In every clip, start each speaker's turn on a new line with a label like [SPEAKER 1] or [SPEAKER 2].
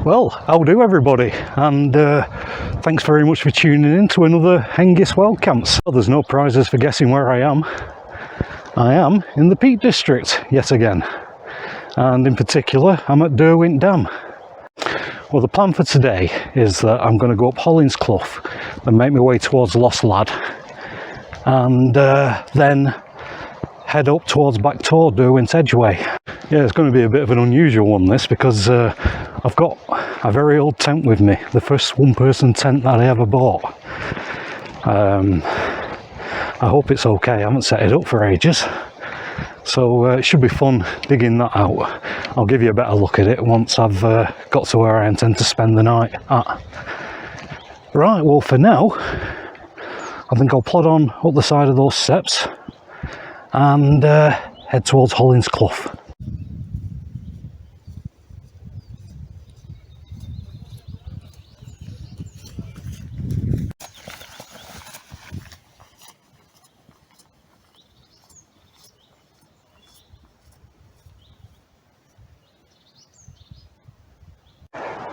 [SPEAKER 1] Well, how do everybody, and thanks very much for tuning in to another Hengist Wildcamps. Well, there's no prizes for guessing where I am. I am in the Peak District yet again, and in particular I'm at Derwent Dam. Well, the plan for today is that I'm going to go up Hollins Clough and make my way towards Lost Lad, and then head up towards Back Tor, Derwent Edge way. Yeah, it's going to be a bit of an unusual one this, because I've got a very old tent with me, the first one-person tent that I ever bought. I hope it's okay, I haven't set it up for ages, so it should be fun digging that out. I'll give you a better look at it once I've got to where I intend to spend the night at. Right, well for now, I think I'll plod on up the side of those steps and head towards Hollins Clough.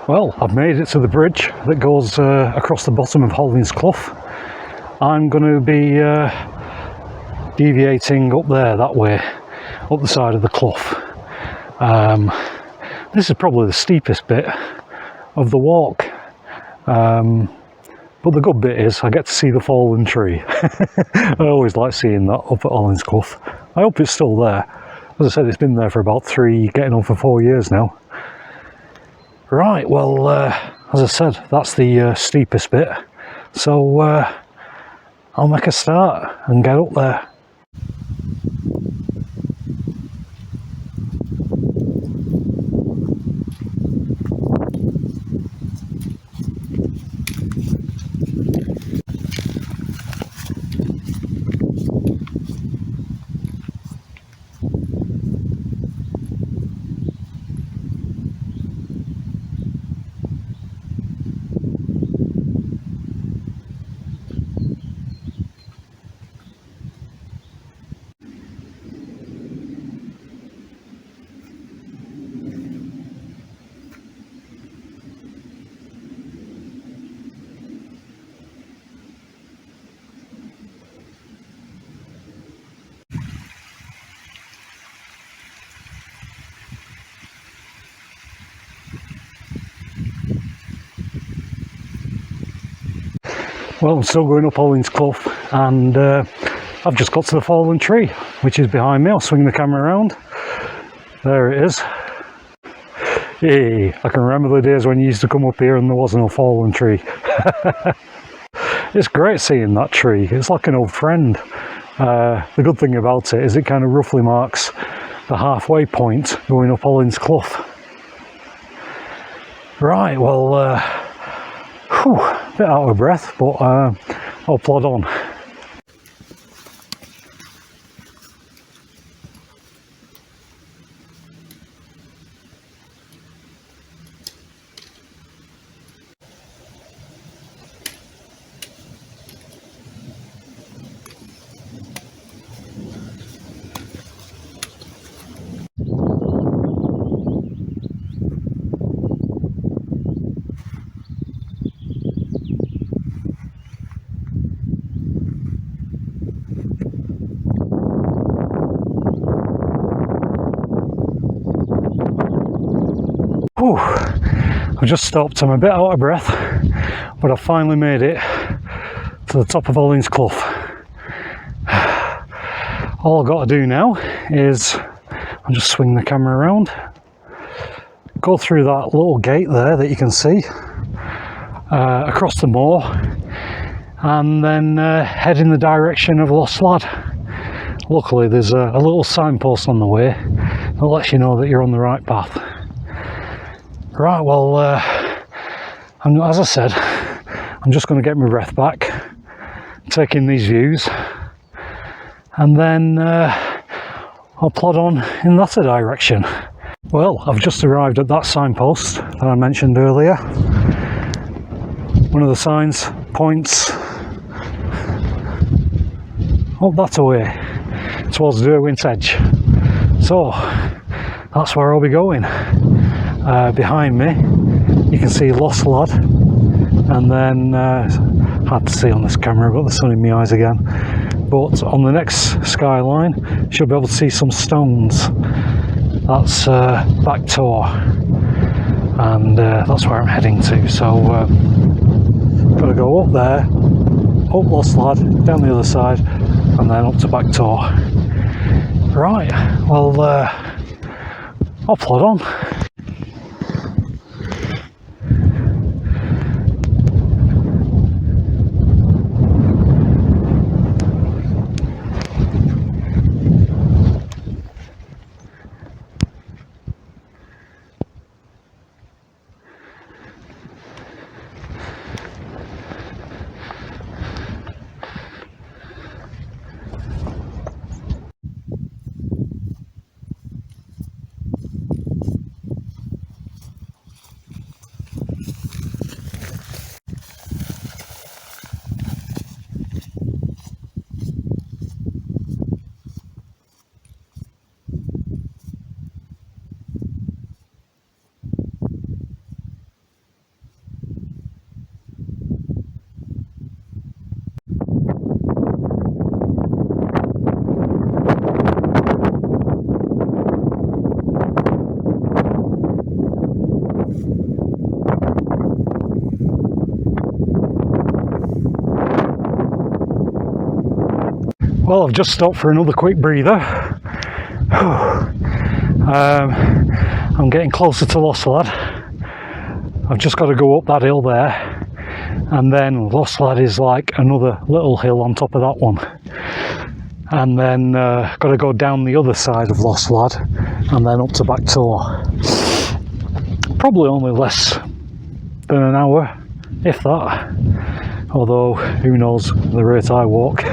[SPEAKER 1] Well, I've made it to the bridge that goes across the bottom of Hollins Clough. I'm going to be deviating up there, that way, up the side of the clough. This is probably the steepest bit of the walk, but the good bit is I get to see the fallen tree. I always like seeing that up at Hollins Clough. I hope it's still there. As I said, it's been there for about 3, getting on for 4 years now. Right, well, as I said, that's the steepest bit, so I'll make a start and get up there. Well, I'm still going up Hollins Clough, and I've just got to the fallen tree, which is behind me. I'll swing the camera around. There it is. Hey, I can remember the days when you used to come up here and there wasn't a fallen tree. It's great seeing that tree. It's like an old friend. The good thing about it is it kind of roughly marks the halfway point going up Hollins Clough. Right, well, a bit out of breath, but I'll plod on. Whew. I've just stopped, I'm a bit out of breath, but I've finally made it to the top of Hollins Clough. All I've got to do now is, I'll just swing the camera around, go through that little gate there that you can see, across the moor, and then head in the direction of Lost Lad. Luckily there's a little signpost on the way that lets you know that you're on the right path. Right, well, as I said, I'm just going to get my breath back, take in these views, and then I'll plod on in that direction. Well, I've just arrived at that signpost that I mentioned earlier. One of the signs points up that way, towards Derwent Edge. So, that's where I'll be going. Behind me you can see Lost Lad, and then hard to see on this camera, I've got the sun in my eyes again, but on the next skyline you should be able to see some stones. That's Back Tor, and that's where I'm heading to. So gotta go up there, up Lost Lad, down the other side, and then up to Back Tor. Right, well, I'll plod on. Well, I've just stopped for another quick breather. I'm getting closer to Lost Lad. I've just got to go up that hill there, and then Lost Lad is like another little hill on top of that one, and then got to go down the other side of Lost Lad and then up to Back Tor. Probably only less than an hour, if that. Although, who knows the rate I walk.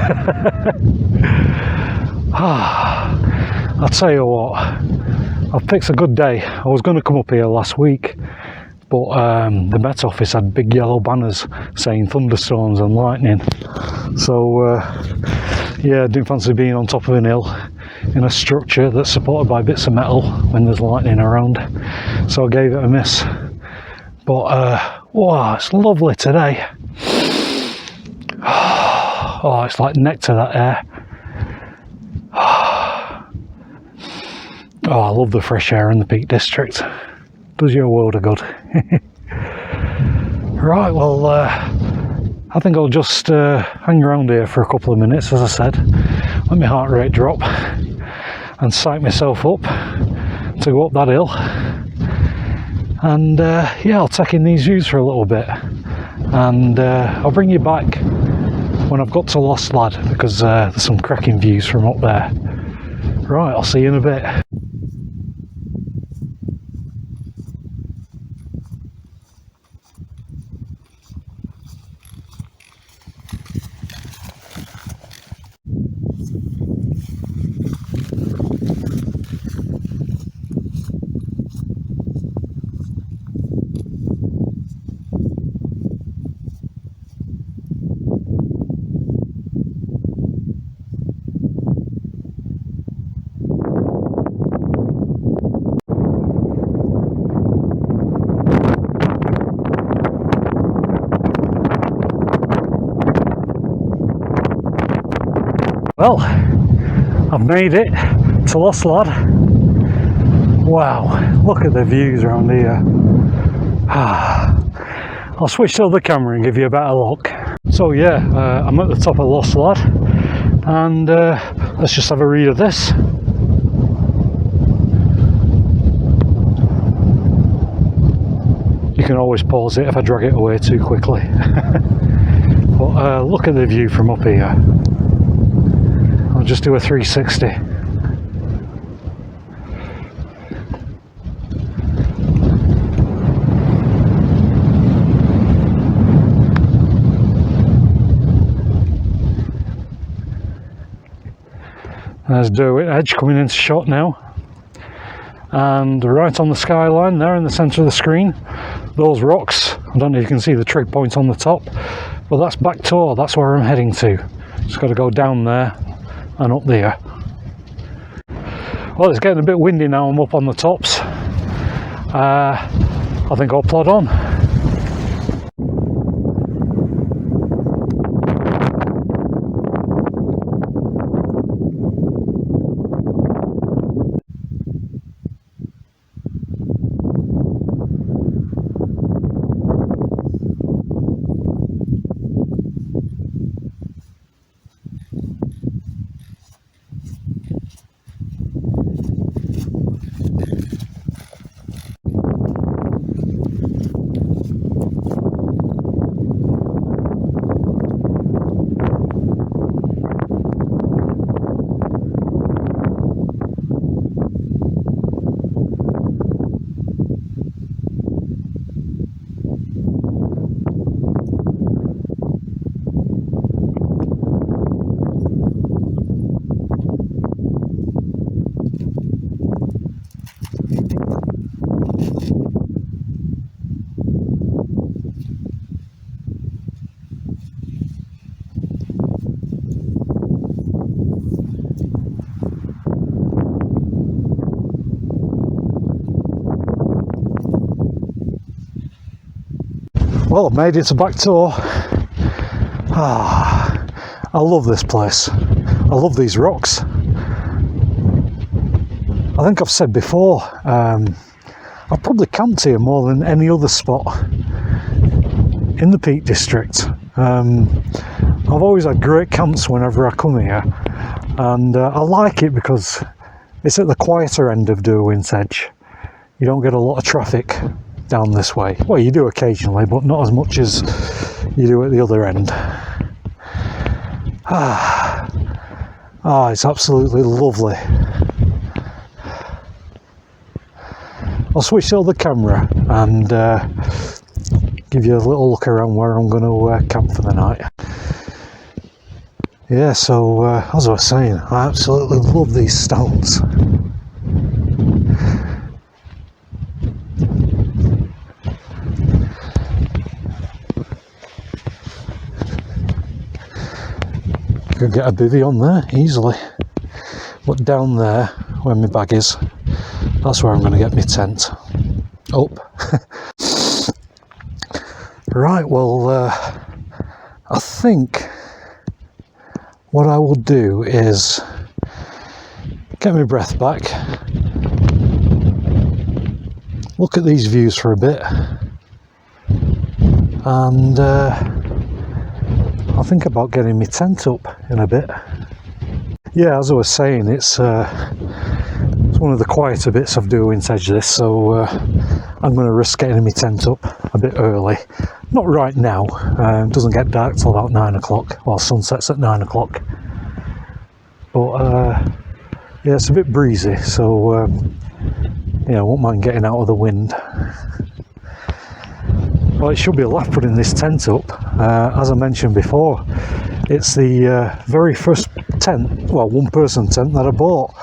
[SPEAKER 1] I'll tell you what, I've picked a good day. I was going to come up here last week, but the Met Office had big yellow banners saying thunderstorms and lightning. So, yeah, I didn't fancy being on top of an hill in a structure that's supported by bits of metal when there's lightning around. So I gave it a miss. But, wow, it's lovely today. Oh, it's like nectar, that air. Oh, I love the fresh air in the Peak District. Does you a world of good. Right, well, I think I'll just hang around here for a couple of minutes, as I said. Let my heart rate drop and psych myself up to go up that hill. And yeah, I'll take in these views for a little bit. And I'll bring you back when I've got to Lost Lad, because there's some cracking views from up there. Right, I'll see you in a bit. Well, I've made it to Lost Lad. Wow, look at the views around here. I'll switch to the camera and give you a better look. So yeah, I'm at the top of Lost Lad, and let's just have a read of this. You can always pause it if I drag it away too quickly. But look at the view from up here. I'll just do a 360. There's Derwent Edge coming into shot now. And right on the skyline there in the centre of the screen, those rocks, I don't know if you can see the trig point on the top, but that's Back Tor, that's where I'm heading to. Just got to go down there and up there. Well, it's getting a bit windy now I'm up on the tops. I think I'll plod on. Well, I've made it to Back Tor. I love this place. I love these rocks. I think I've said before, I've probably camped here more than any other spot in the Peak District. I've always had great camps whenever I come here, and I like it because it's at the quieter end of Derwent Edge. You don't get a lot of traffic down this way. Well, you do occasionally, but not as much as you do at the other end. It's absolutely lovely. I'll switch to the camera and give you a little look around where I'm going to camp for the night. Yeah, so as I was saying, I absolutely love these stones. Could get a bivvy on there easily, but down there where my bag is, that's where I'm going to get my tent up. Right, well, I think what I will do is get my breath back, look at these views for a bit, and I'll think about getting my tent up in a bit. Yeah, as I was saying, it's one of the quieter bits of Derwent Edge, this, so I'm going to risk getting my tent up a bit early. Not right now, it doesn't get dark till about 9 o'clock, well, sunsets at 9 o'clock. But yeah, it's a bit breezy, so yeah, I won't mind getting out of the wind. Well, it should be a laugh putting this tent up. As I mentioned before, it's the very first tent, well, one-person tent that I bought.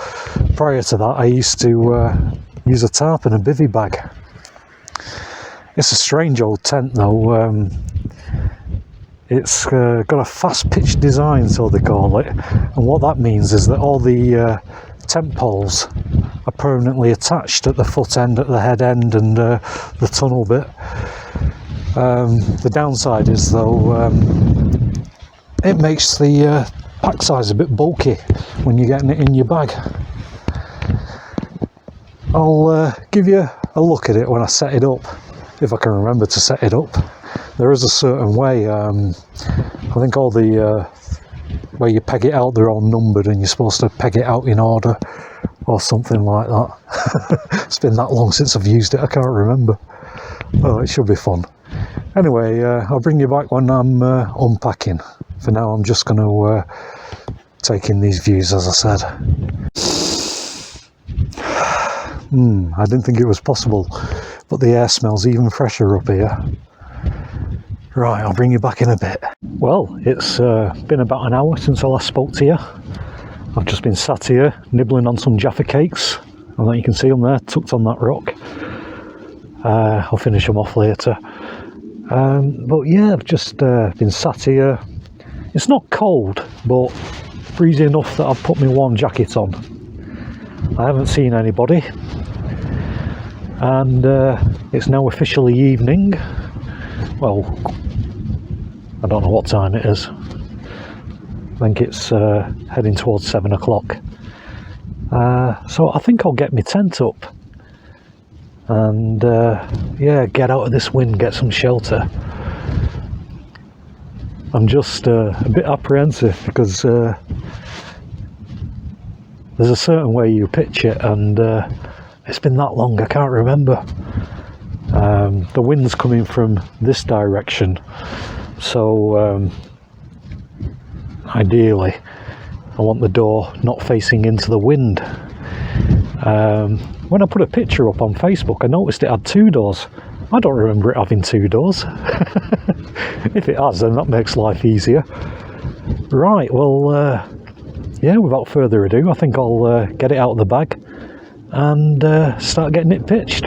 [SPEAKER 1] Prior to that, I used to use a tarp and a bivvy bag. It's a strange old tent, though. It's got a fast-pitch design, so they call it. And what that means is that all the tent poles are permanently attached at the foot end, at the head end, and the tunnel bit. The downside is, though, it makes the pack size a bit bulky when you're getting it in your bag. I'll give you a look at it when I set it up, if I can remember to set it up. There is a certain way, I think all the where you peg it out, they're all numbered and you're supposed to peg it out in order or something like that. It's been that long since I've used it, I can't remember. Oh, it should be fun. Anyway, I'll bring you back when I'm unpacking. For now, I'm just going to take in these views, as I said. I didn't think it was possible, but the air smells even fresher up here. Right, I'll bring you back in a bit. Well, it's been about an hour since I last spoke to you. I've just been sat here nibbling on some Jaffa cakes, and that you can see them there tucked on that rock. I'll finish them off later. But yeah, I've just been sat here. It's not cold, but breezy enough that I've put my warm jacket on. I haven't seen anybody. and it's now officially evening. Well, I don't know what time it is. I think it's heading towards 7 o'clock. So I think I'll get my tent up and yeah, get out of this wind, get some shelter. I'm just a bit apprehensive because there's a certain way you pitch it, and it's been that long I can't remember. The wind's coming from this direction, so ideally I want the door not facing into the wind. When I put a picture up on Facebook, I noticed it had 2 doors. I don't remember it having 2 doors. If it has, then that makes life easier. Right, well, yeah, without further ado, I think I'll get it out of the bag and start getting it pitched.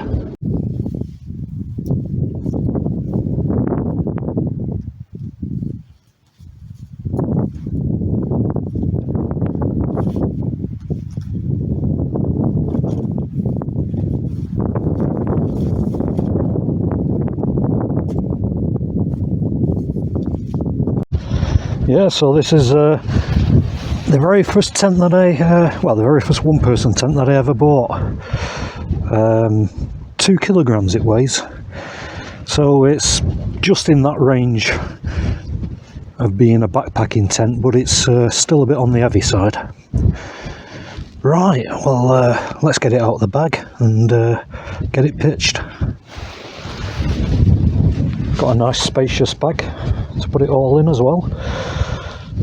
[SPEAKER 1] Yeah, so this is the very first tent that I, well, the very first one-person tent that I ever bought. 2 kilograms it weighs, so it's just in that range of being a backpacking tent, but it's still a bit on the heavy side. Right, well, let's get it out of the bag and get it pitched. Got a nice spacious bag to put it all in as well.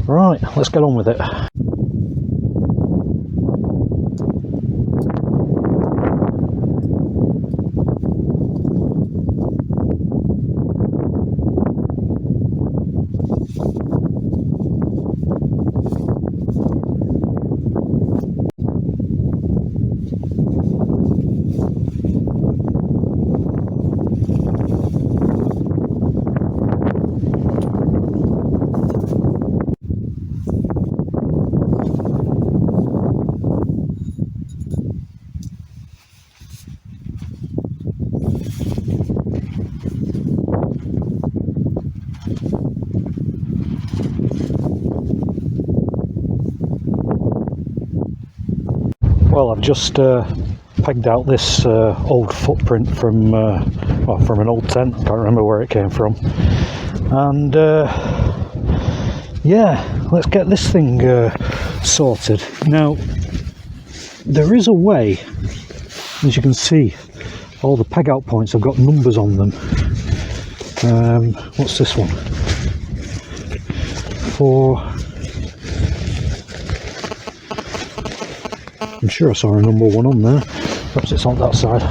[SPEAKER 1] Right, let's get on with it. Well, I've just pegged out this old footprint from well, from an old tent. Can't remember where it came from. And yeah, let's get this thing sorted. Now, there is a way, as you can see, all the peg out points have got numbers on them. What's this one? 4. I'm sure I saw a number 1 on there. Perhaps it's on that side.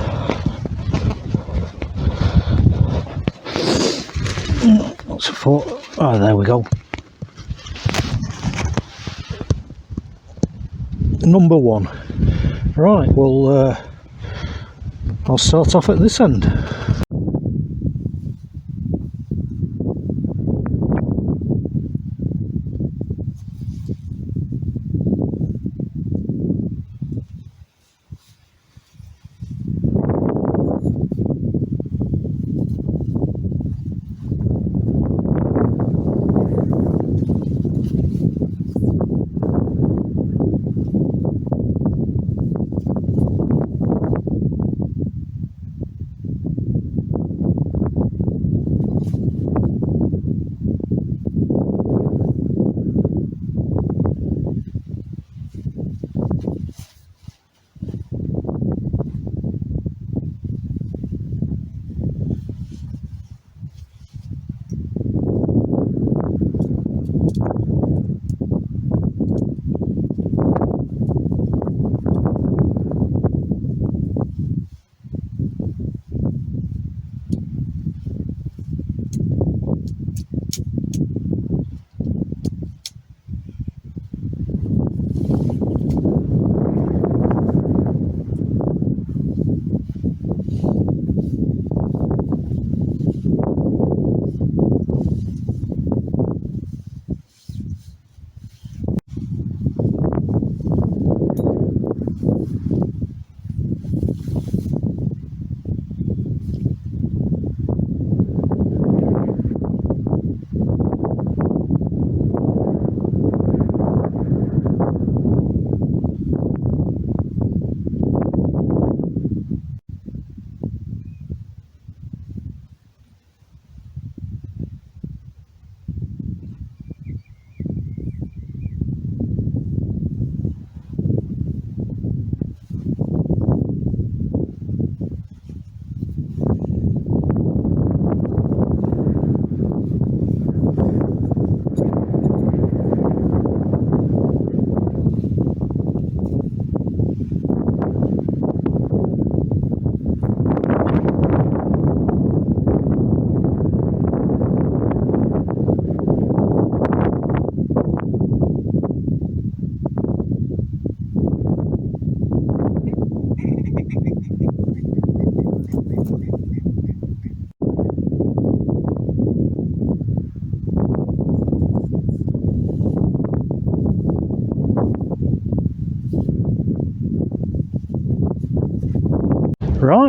[SPEAKER 1] What's it for? Oh, there we go. Number 1. Right, well, I'll start off at this end.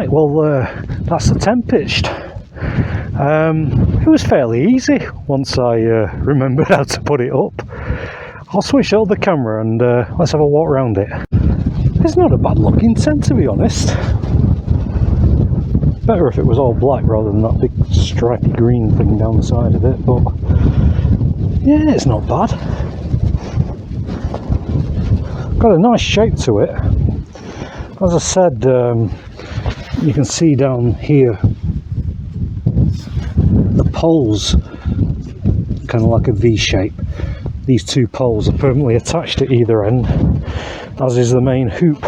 [SPEAKER 1] Right, well that's the tent pitched. It was fairly easy once I remembered how to put it up. I'll switch out the camera and let's have a walk around it. It's not a bad looking tent, to be honest. Better if it was all black rather than that big stripy green thing down the side of it, but yeah, it's not bad. Got a nice shape to it. As I said, you can see down here the poles, kind of like a V shape. These two poles are permanently attached at either end, as is the main hoop.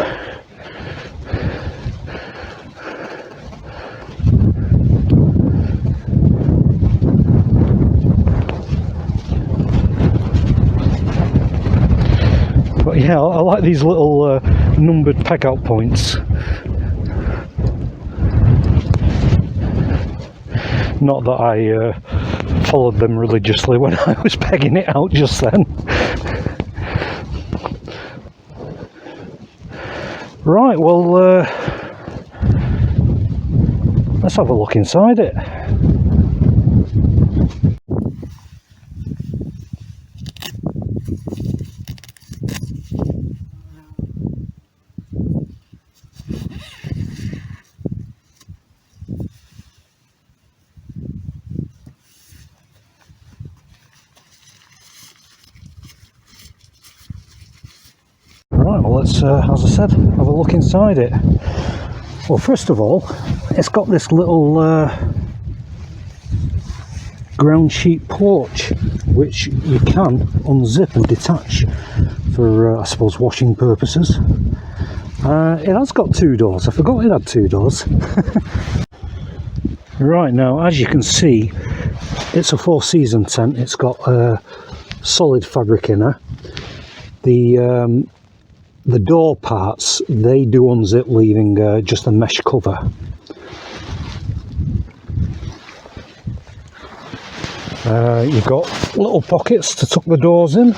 [SPEAKER 1] But yeah, I like these little numbered peg out points. Not that I followed them religiously when I was pegging it out just then. Right, well, let's have a look inside it. Right, well let's, as I said, have a look inside it. Well, first of all, it's got this little ground sheet porch, which you can unzip and detach for, I suppose, washing purposes. It has got two doors. I forgot it had two doors. Right, now, as you can see, it's a four-season tent. It's got solid fabric in her. The door parts, they do unzip, leaving just a mesh cover. You've got little pockets to tuck the doors in,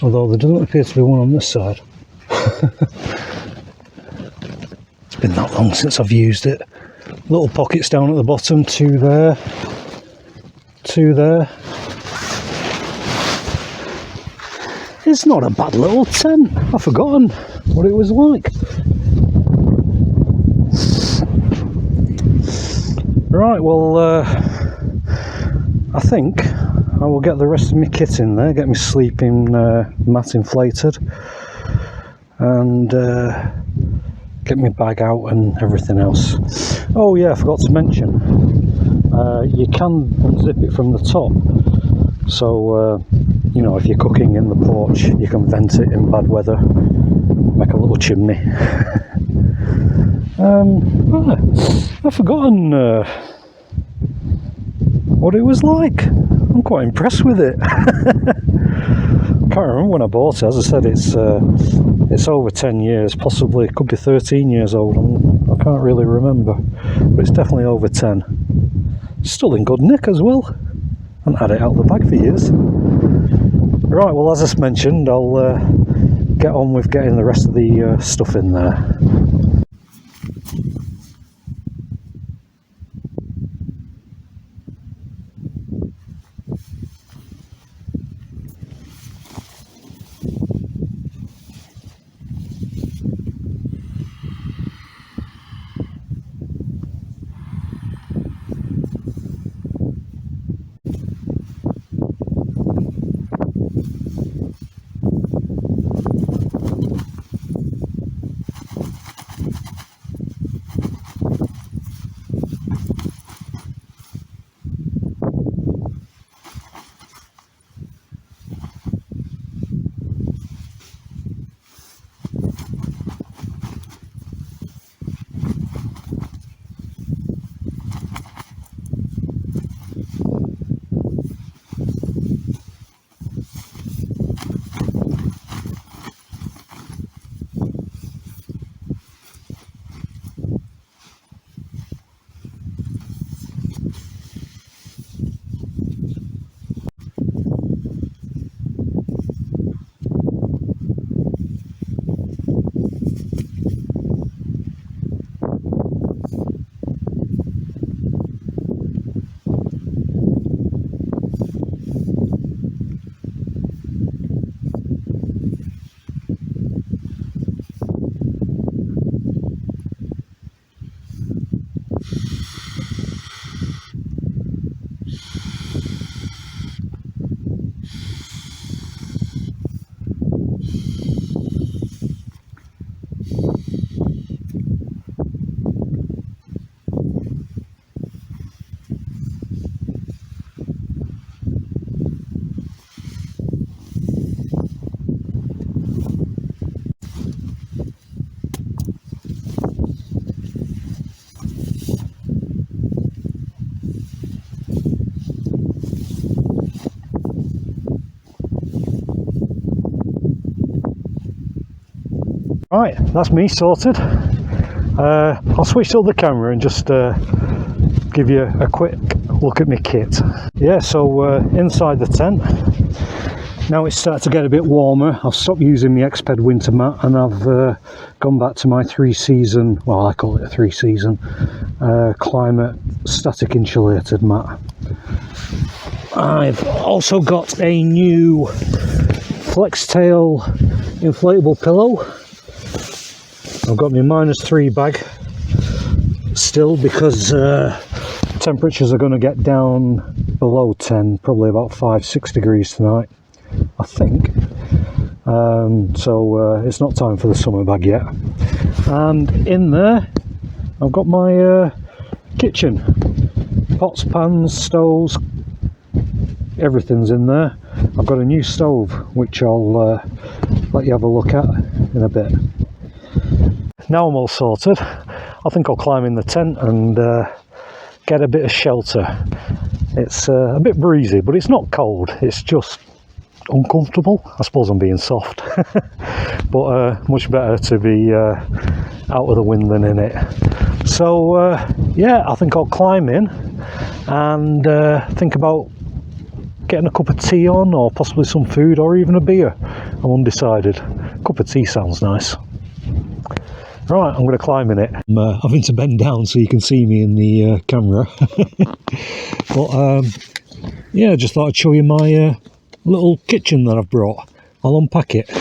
[SPEAKER 1] although there doesn't appear to be one on this side. It's been that long since I've used it. Little pockets down at the bottom, two there, two there. It's not a bad little tent. I've forgotten what it was like. Right, well, I think I will get the rest of my kit in there, get my sleeping mat inflated, and get my bag out and everything else. Oh yeah, I forgot to mention, you can unzip it from the top. So, you know, if you're cooking in the porch, you can vent it in bad weather, like a little chimney. I've forgotten what it was like. I'm quite impressed with it. Can't remember when I bought it. As I said, it's over 10 years, possibly, it could be 13 years old. I can't really remember, but it's definitely over 10. Still in good nick as well. I haven't had it out of the bag for years. Right, well, as I mentioned, I'll get on with getting the rest of the stuff in there. Right, that's me sorted. I'll switch to the camera and just give you a quick look at my kit. Yeah, so inside the tent, now it's starting to get a bit warmer. I've stopped using the Exped winter mat and I've gone back to my 3-season, well I call it a 3-season, climate static insulated mat. I've also got a new flex tail inflatable pillow. I've got my -3 bag still because temperatures are going to get down below 10, probably about 5-6 degrees tonight, I think. So it's not time for the summer bag yet. And in there I've got my kitchen, pots, pans, stoves, everything's in there. I've got a new stove which I'll let you have a look at in a bit. Now I'm all sorted, I think I'll climb in the tent and get a bit of shelter. It's a bit breezy, but it's not cold, it's just uncomfortable. I suppose I'm being soft. But much better to be out of the wind than in it. So yeah, I think I'll climb in and think about getting a cup of tea on, or possibly some food, or even a beer. I'm undecided. A cup of tea sounds nice. Right, I'm going to climb in it. I'm having to bend down so you can see me in the camera. But yeah, just thought I'd show you my little kitchen that I've brought. I'll unpack it.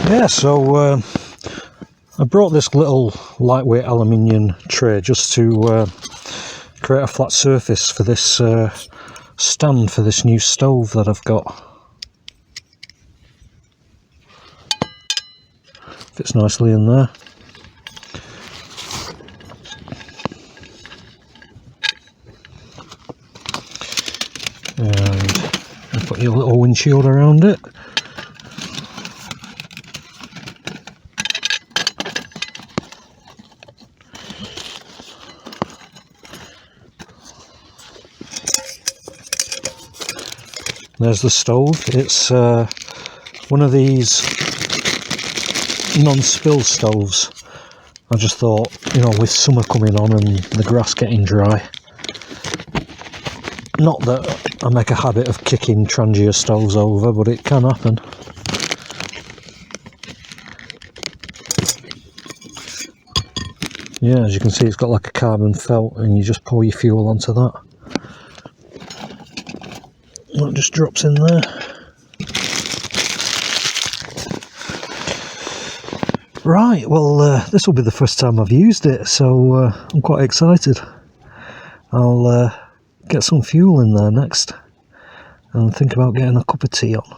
[SPEAKER 1] Yeah, so I brought this little lightweight aluminium tray just to create a flat surface for this stand for this new stove that I've got. Fits nicely in there. And you put your little windshield around it. There's the stove. It's one of these non-spill stoves. I just thought, you know, with summer coming on and the grass getting dry, not that I make a habit of kicking Trangia stoves over, but it can happen. Yeah, as you can see, it's got like a carbon felt and you just pour your fuel onto that. That just drops in there. Right, well this will be the first time I've used it, so I'm quite excited. I'll get some fuel in there next and think about getting a cup of tea on.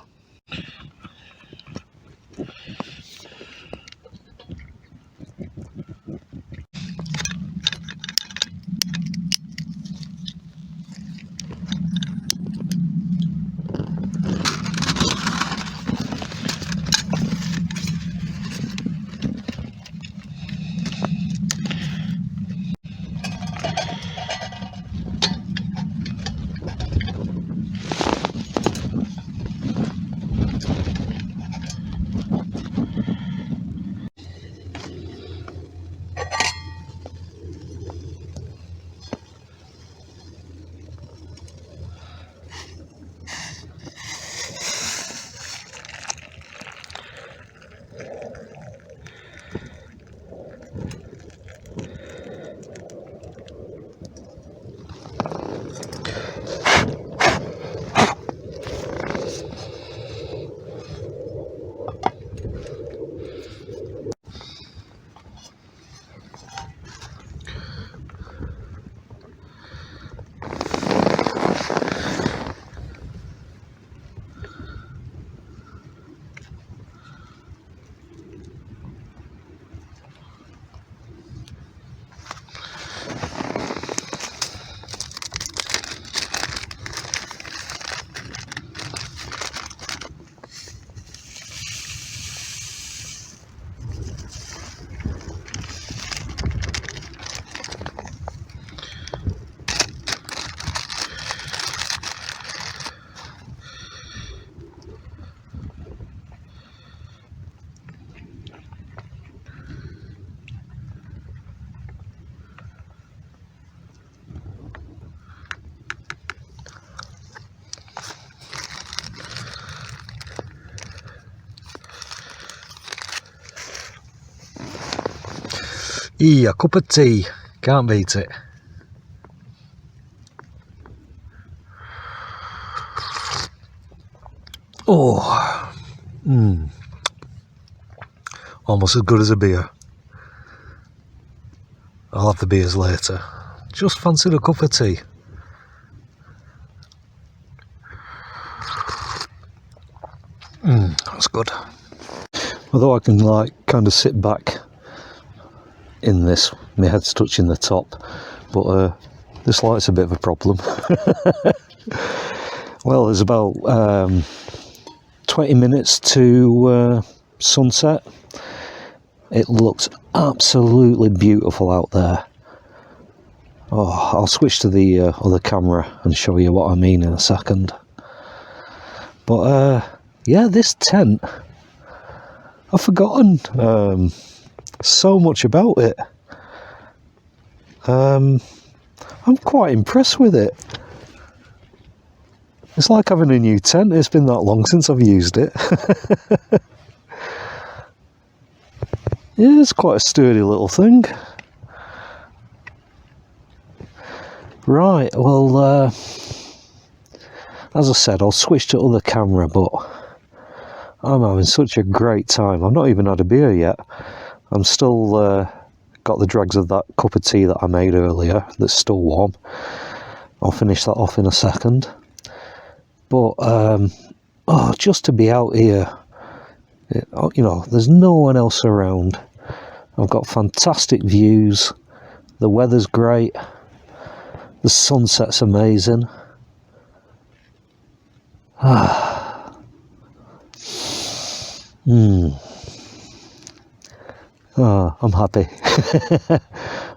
[SPEAKER 1] A cup of tea, can't beat it. Oh, almost as good as a beer. I'll have the beers later. Just fancied a cup of tea. That's good. Although I can like kind of sit back in this, my head's touching the top, but this light's a bit of a problem. Well, there's about 20 minutes to sunset. It looks absolutely beautiful out there. Oh, I'll switch to the other camera and show you what I mean in a second. But yeah, this tent, I've forgotten so much about it. I'm quite impressed with it. It's like having a new tent. It's been that long since I've used it. Yeah, it's quite a sturdy little thing. Right, well, as I said, I'll switch to other camera, but I'm having such a great time. I've not even had a beer yet. I'm still got the dregs of that cup of tea that I made earlier that's still warm. I'll finish that off in a second. But, oh, just to be out here, you know, there's no one else around. I've got fantastic views. The weather's great. The sunset's amazing. Oh, I'm happy.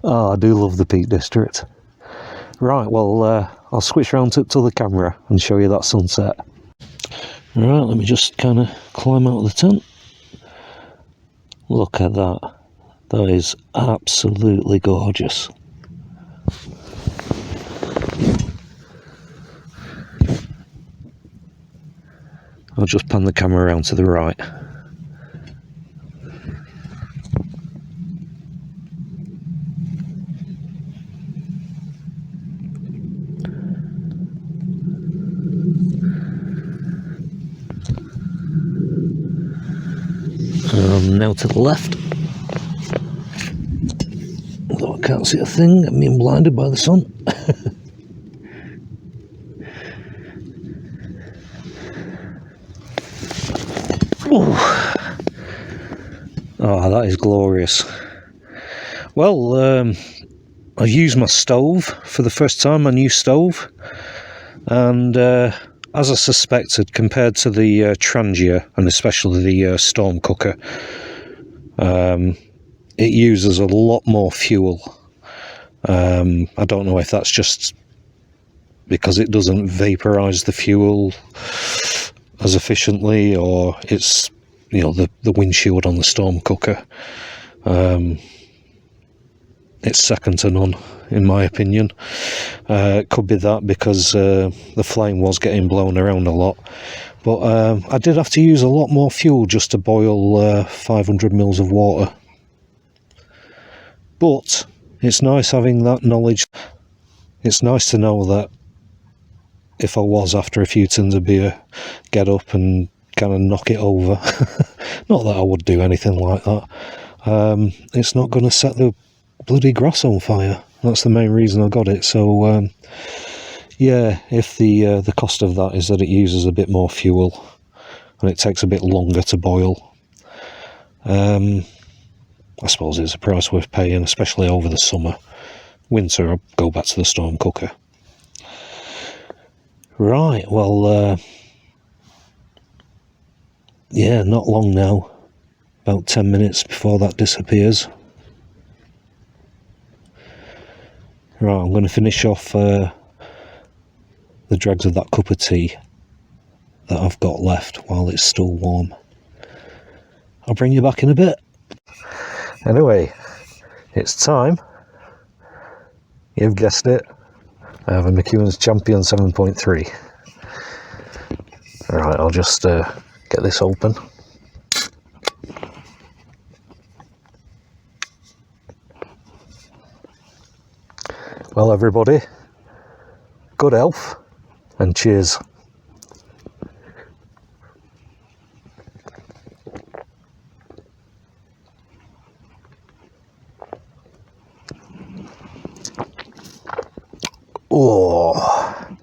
[SPEAKER 1] Oh, I do love the Peak District. Right, well, I'll switch around to the camera and show you that sunset. Right, let me just kind of climb out of the tent. Look at that. That is absolutely gorgeous. I'll just pan the camera around to the right. Now to the left. Although I can't see a thing, I'm being blinded by the sun. Oh, that is glorious. Well, I used my stove for the first time, my new stove, and as I suspected, compared to the Trangia, and especially the Storm Cooker, it uses a lot more fuel. I don't know if that's just because it doesn't vaporize the fuel as efficiently, or it's, you know, the windshield on the Storm Cooker. It's second to none, in my opinion. It could be that because the flame was getting blown around a lot. But I did have to use a lot more fuel just to boil 500 mils of water. But it's nice having that knowledge. It's nice to know that if I was after a few tins of beer, get up and kind of knock it over. Not that I would do anything like that. It's not going to set the bloody grass on fire. That's the main reason I got it. So yeah, if the cost of that is that it uses a bit more fuel and it takes a bit longer to boil, I suppose it's a price worth paying, especially over the summer. Winter, I'll go back to the Storm Cooker. Right, well, yeah, not long now. About 10 minutes before that disappears. Right, I'm going to finish off the dregs of that cup of tea that I've got left while it's still warm. I'll bring you back in a bit. Anyway, it's time. You've guessed it. I have a McEwen's Champion 7.3. Alright, I'll just get this open. Well, everybody, good health and cheers. Oh,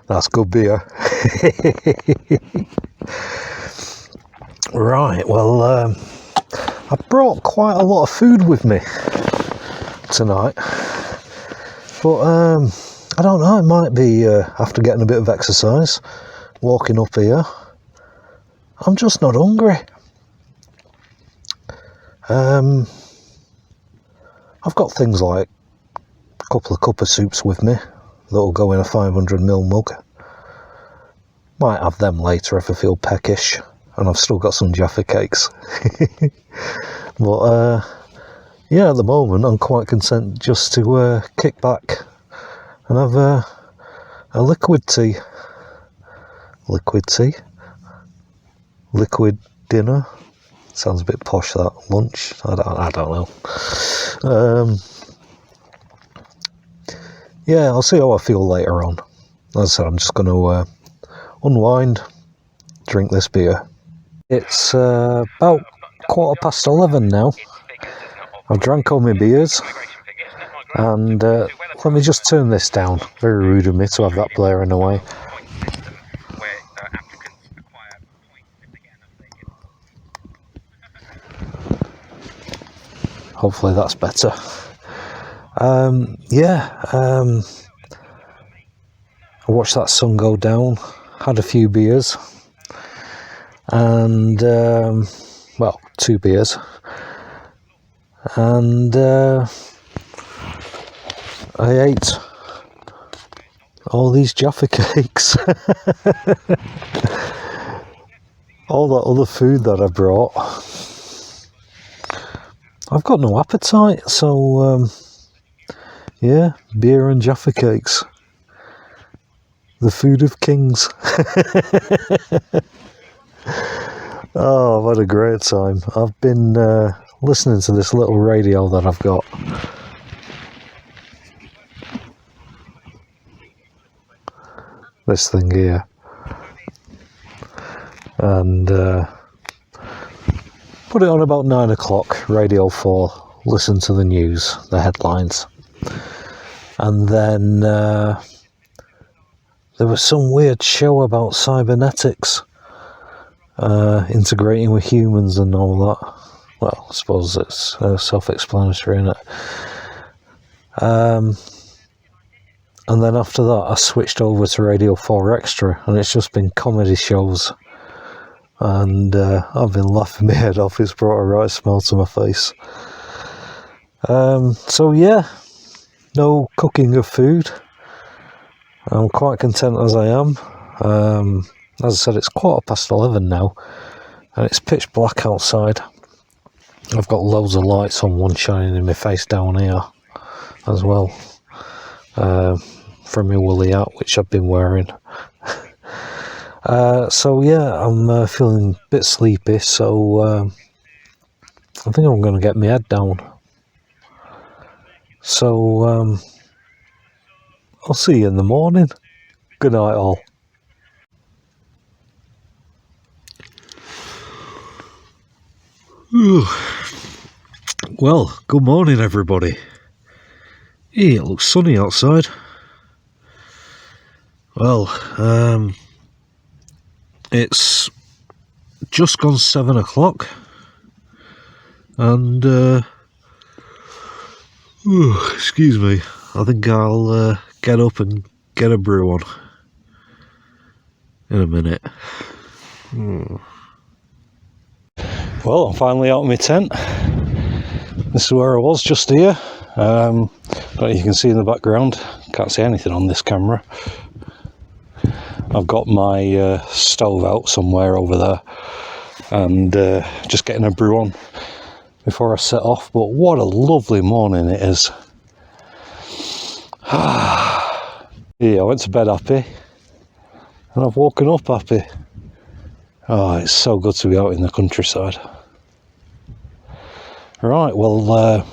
[SPEAKER 1] that's good beer. Right, well, I brought quite a lot of food with me tonight, but I don't know, it might be after getting a bit of exercise, walking up here, I'm just not hungry. I've got things like a couple of cup of soups with me that'll go in a 500ml mug. Might have them later if I feel peckish, and I've still got some Jaffa cakes. But yeah, at the moment I'm quite content just to kick back and have a liquid tea. Liquid dinner. Sounds a bit posh, that. Lunch. I don't know. Yeah, I'll see how I feel later on. As I said, I'm just going to unwind, drink this beer. It's about 11:15 now. I've drank all my beers, and let me just turn this down. Very rude of me to have that blaring away. Hopefully that's better. I watched that sun go down, had a few beers, and well, 2 beers, and I ate all these Jaffa cakes. All that other food that I brought. I've got no appetite, so yeah, beer and Jaffa cakes. The food of kings. Oh, I've had a great time. I've been listening to this little radio that I've got. This thing here. And put it on about 9 o'clock, Radio 4, listen to the news, the headlines. And then there was some weird show about cybernetics, integrating with humans and all that. Well, I suppose it's self-explanatory, isn't it? And then after that, I switched over to Radio 4 Extra, and it's just been comedy shows. And I've been laughing my head off. It's brought a right smile to my face. So yeah, no cooking of food. I'm quite content as I am. As I said, it's 11:15 now, and it's pitch black outside. I've got loads of lights on, one shining in my face down here as well, from my woolly hat, which I've been wearing. So yeah, I'm feeling a bit sleepy, so I think I'm going to get my head down. So I'll see you in the morning. Good night all. Well, good morning everybody. Hey, it looks sunny outside. Well, it's just gone 7 o'clock, and excuse me, I think I'll get up and get a brew on in a minute. Well, I'm finally out of my tent. This is where I was, just here. But you can see in the background, can't see anything on this camera. I've got my stove out somewhere over there, and just getting a brew on before I set off. But what a lovely morning it is. Yeah, I went to bed happy, and I've woken up happy. Oh, it's so good to be out in the countryside. Right, well,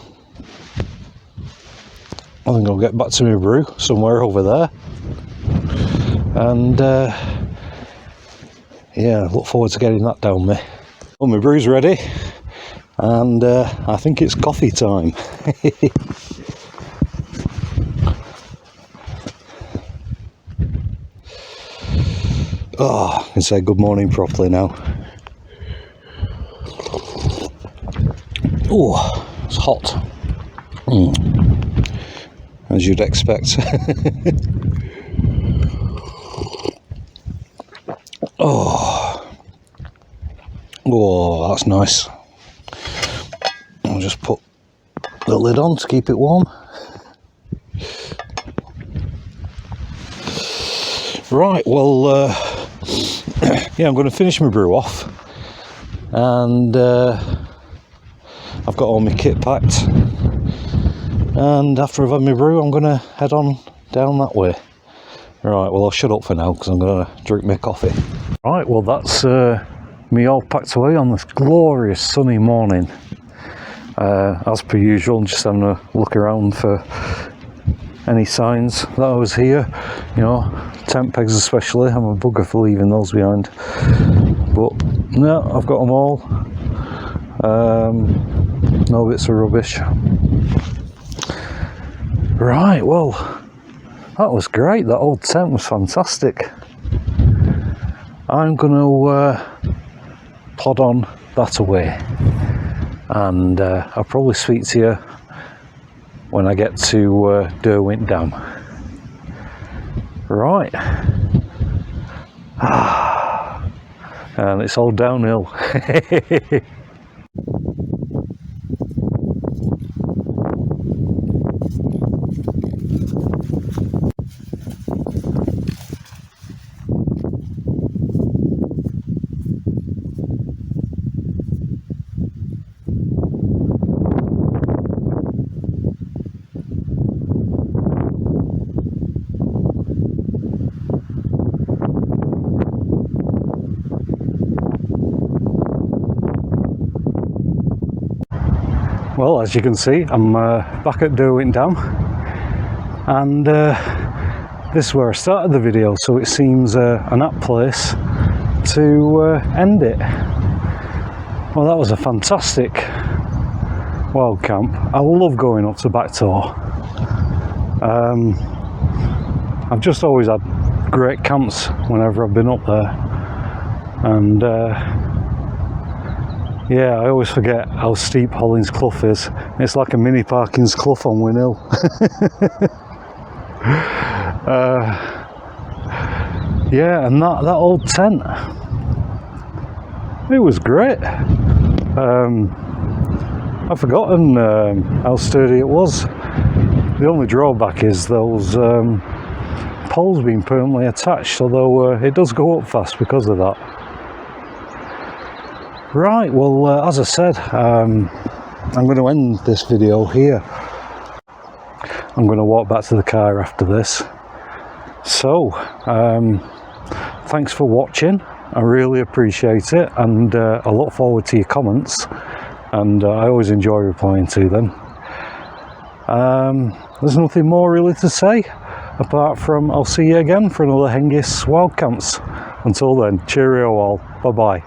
[SPEAKER 1] I think I'll get back to my brew somewhere over there. And yeah, look forward to getting that down me. Well, my brew's ready, and I think it's coffee time. Oh, I can say good morning properly now. Oh, it's hot. As you'd expect. Oh, that's nice. I'll just put the lid on to keep it warm. Right, well, yeah, I'm going to finish my brew off, and I've got all my kit packed, and after I've had my brew I'm going to head on down that way. Right, well, I'll shut up for now because I'm going to drink my coffee. Right, well, that's me all packed away on this glorious sunny morning. As per usual, just having a look around for any signs that I was here, you know, tent pegs especially. I'm a bugger for leaving those behind, but no, I've got them all. No bits of rubbish. Right, well, that was great. That old tent was fantastic. I'm going to plod on that away, and I'll probably speak to you when I get to Derwent Dam. Right. And it's all downhill. Well, as you can see, I'm back at Derwent Dam, and this is where I started the video, so it seems an apt place to end it. Well, that was a fantastic wild camp. I love going up to Back Tor. I've just always had great camps whenever I've been up there, and yeah, I always forget how steep Hollins Clough is. It's like a mini Parkins Clough on Win Hill. Yeah, and that old tent, it was great. I've forgotten how sturdy it was. The only drawback is those poles being permanently attached, although it does go up fast because of that. Right, well, as I said, I'm going to end this video here. I'm going to walk back to the car after this. So, thanks for watching. I really appreciate it, and I look forward to your comments, and I always enjoy replying to them. There's nothing more really to say, apart from I'll see you again for another Hengist Wild Camps. Until then, cheerio all. Bye-bye.